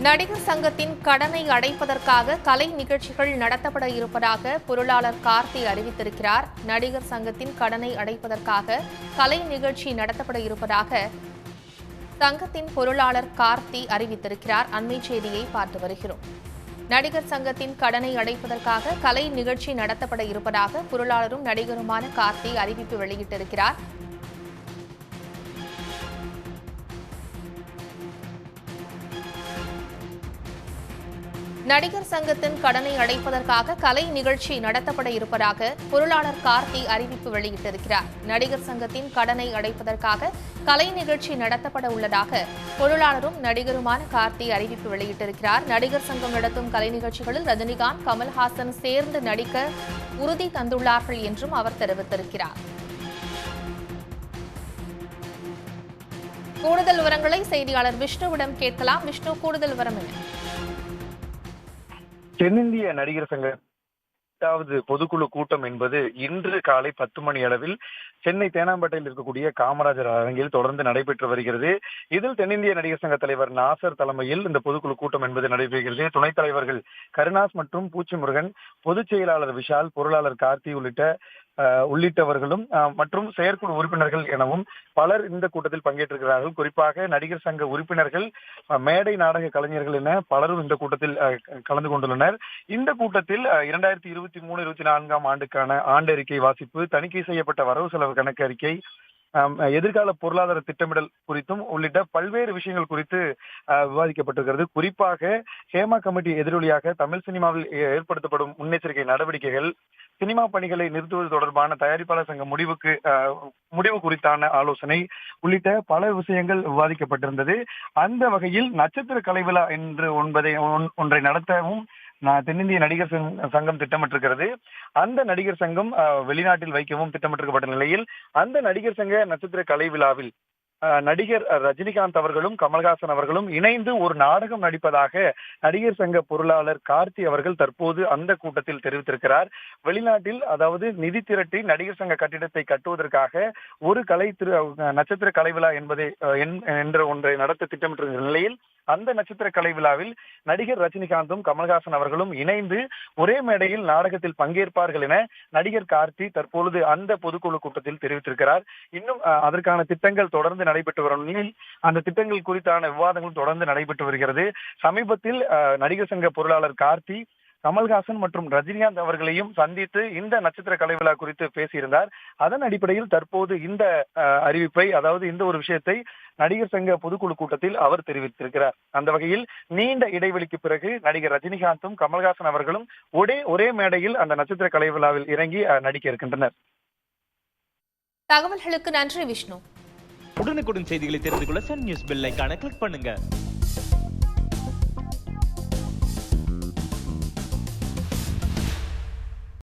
நடிகர் சங்கத்தின் கடனை அடைப்பதற்காக கலை நிகழ்ச்சிகள் நடத்தப்பட இருப்பதாக பொருளாளர் கார்த்தி அறிவித்திருக்கிறார். நடிகர் சங்கத்தின் கடனை அடைப்பதற்காக கலை நிகழ்ச்சி நடத்தப்பட இருப்பதாக சங்கத்தின் பொருளாளர் கார்த்தி அறிவித்திருக்கிறார். அண்மை செய்தியை பார்த்து வருகிறோம். நடிகர் சங்கத்தின் கடனை அடைப்பதற்காக கலை நிகழ்ச்சி நடத்தப்பட இருப்பதாக பொருளாளரும் நடிகருமான கார்த்தி அறிவிப்பு வெளியிட்டிருக்கிறார். நடிகர் சங்கத்தின் கடனை அடைப்பதற்காக கலை நிகழ்ச்சி நடத்தப்பட இருப்பதாக பொருளாளர் கார்த்தி அறிவிப்பு வெளியிட்டிருக்கிறார். நடிகர் சங்கத்தின் கடனை அடைப்பதற்காக கலை நிகழ்ச்சி நடத்தப்பட உள்ளதாக பொருளாளரும் நடிகருமான கார்த்தி அறிவிப்பு வெளியிட்டிருக்கிறார். நடிகர் சங்கம் நடத்தும் கலை நிகழ்ச்சிகளில் ரஜினிகாந்த், கமல்ஹாசன் சேர்ந்து நடிக்க உறுதி தந்துள்ளார்கள் என்றும் அவர் தெரிவித்திருக்கிறார். கூடுதல் விவரங்களை செய்தியாளர் விஷ்ணுவிடம் கேட்கலாம். விஷ்ணு, கூடுதல் விவரம் என்ன? தென்னிந்திய நடிகர் சங்க 8வது பொதுக்குழு கூட்டம் என்பது இன்று காலை 10 மணி அளவில் சென்னை தேனாம்பேட்டையில் இருக்கக்கூடிய காமராஜர் அரங்கில் தொடர்ந்து நடைபெற்று வருகிறது. இதில் தென்னிந்திய நடிகர் சங்க தலைவர் நாசர் தலைமையில் இந்த பொதுக்குழு கூட்டம் என்பது நடைபெறுகிறது. துணைத் தலைவர்கள் கருணாஸ் மற்றும் பூச்சி முருகன், பொதுச் செயலாளர் விஷால், பொருளாளர் கார்த்தி உள்ளிட்டவர்களும் மற்றும் செயற்குழு உறுப்பினர்கள் எனவும் பலர் இந்த கூட்டத்தில் பங்கேற்றிருக்கிறார்கள். குறிப்பாக நடிகர் சங்க உறுப்பினர்கள், மேடை நாடக கலைஞர்கள் என பலரும் இந்த கூட்டத்தில் கலந்து கொண்டுள்ளனர். இந்த கூட்டத்தில் 2023-24 ஆண்டுக்கான ஆண்டறிக்கை வாசிப்பு, தணிக்கை செய்யப்பட்ட வரவு செலவு கணக்கு அறிக்கை, எதிர்கால பொருளாதார திட்டமிடல் குறித்தும் உள்ளிட்ட பல்வேறு விஷயங்கள் குறித்து விவாதிக்கப்பட்டிருக்கிறது. குறிப்பாக ஹேமா கமிட்டி எதிரொலியாக தமிழ் சினிமாவில் ஏற்படுத்தப்படும் முன்னெச்சரிக்கை நடவடிக்கைகள், சினிமா பணிகளை நிறுத்துவது தொடர்பான தயாரிப்பாளர் சங்க முடிவு குறித்தான ஆலோசனை உள்ளிட்ட பல விஷயங்கள் விவாதிக்கப்பட்டிருந்தது. அந்த வகையில் நட்சத்திர கலை விழா என்று ஒன்றை நடத்தவும் தென்னிந்திய நடிகர் சங்கம் திட்டமிட்டிருக்கிறது. அந்த நடிகர் சங்கம் வெளிநாட்டில் வைக்கவும் திட்டமிட்டிருக்கப்பட்ட நிலையில் அந்த நடிகர் சங்க நட்சத்திர கலை விழாவில் நடிகர் ரஜினிகாந்த் அவர்களும் கமல்ஹாசன் அவர்களும் இணைந்து ஒரு நாடகம் நடிப்பதாக நடிகர் சங்க பொருளாளர் கார்த்தி அவர்கள் தற்போது அந்த கூட்டத்தில் தெரிவித்திருக்கிறார். வெளிநாட்டில் அதாவது நிதி திரட்டி நடிகர் சங்க கட்டிடத்தை கட்டுவதற்காக ஒரு நட்சத்திர கலை விழா என்ற ஒன்றை நடத்த திட்டமிட்டிருந்த நிலையில் அந்த நட்சத்திர கலை விழாவில் நடிகர் ரஜினிகாந்தும் கமல்ஹாசன் அவர்களும் இணைந்து ஒரே மேடையில் நாடகத்தில் பங்கேற்பார்கள் என நடிகர் கார்த்தி தற்பொழுது அந்த பொதுக்குழு கூட்டத்தில் தெரிவித்திருக்கிறார். இன்னும் அதற்கான திட்டங்கள் தொடர்ந்து நடைபெற்று வரும் நிலையில் அந்த திட்டங்கள் குறித்தான விவாதங்கள் தொடர்ந்து நடைபெற்று வருகிறது. சமீபத்தில் நடிகர் சங்க பொருளாளர் கார்த்தி கமல்ஹாசன் மற்றும் ரஜினிகாந்த் அவர்களையும் சந்தித்து இந்த நட்சத்திர கலை விழா குறித்து பேசியிருந்தார். அதன் அடிப்படையில் தற்போது இந்த அறிவிப்பை, அதாவது இந்த ஒரு விஷயத்தை நடிகர் சங்க பொதுக்குழு கூட்டத்தில் அவர் தெரிவித்திருக்கிறார். அந்த வகையில் நீண்ட இடைவெளிக்கு பிறகு நடிகர் ரஜினிகாந்தும் கமல்ஹாசன் அவர்களும் ஒரே மேடையில் அந்த நட்சத்திர கலை விழாவில் இறங்கி நடிக்க இருக்கின்றனர். தகவல்களுக்கு நன்றி விஷ்ணு. உடனுக்குடன் செய்திகளை தெரிந்து கொள்ள சன் நியூஸ் பெல் ஐகானை கிளிக் பண்ணுங்க.